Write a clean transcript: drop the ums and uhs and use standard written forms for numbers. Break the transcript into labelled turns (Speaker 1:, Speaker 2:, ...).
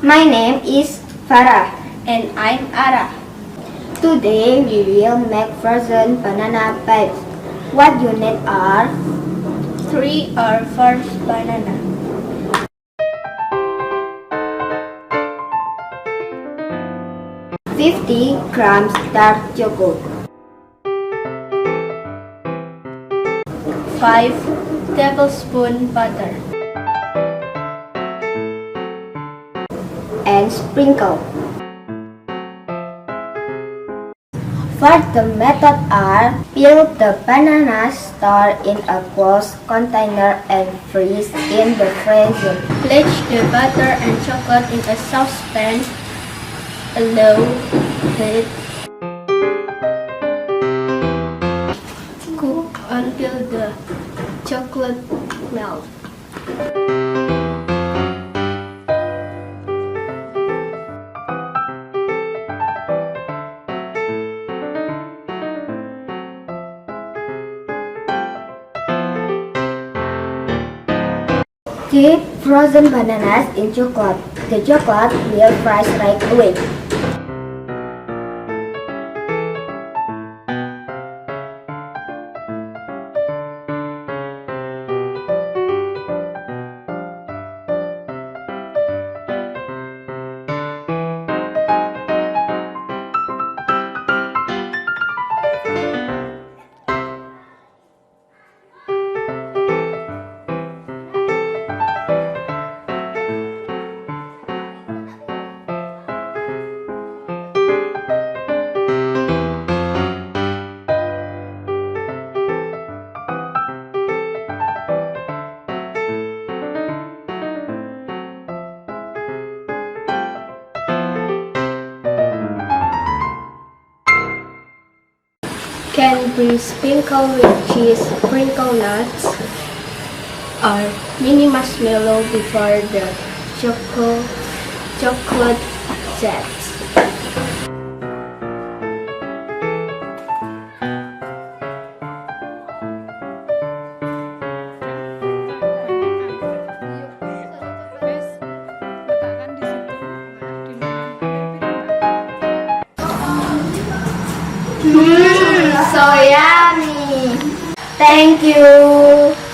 Speaker 1: My name is Farah.
Speaker 2: And I'm Ara.
Speaker 1: Today we will make frozen banana pipes. What you need are
Speaker 2: 3 or 4 banana,
Speaker 1: 50 grams dark chocolate,
Speaker 2: 5 tablespoons butter,
Speaker 1: and sprinkle. For the method are peel the bananas, store in a closed container and freeze in the freezer.
Speaker 2: Place the butter and chocolate in a saucepan, a low heat. Cook until the chocolate melts.
Speaker 1: Dip frozen bananas in chocolate. The chocolate will freeze right away.
Speaker 2: Can be sprinkled with cheese, sprinkle nuts, or mini marshmallow before the chocolate sets.
Speaker 1: So yummy! Thank you!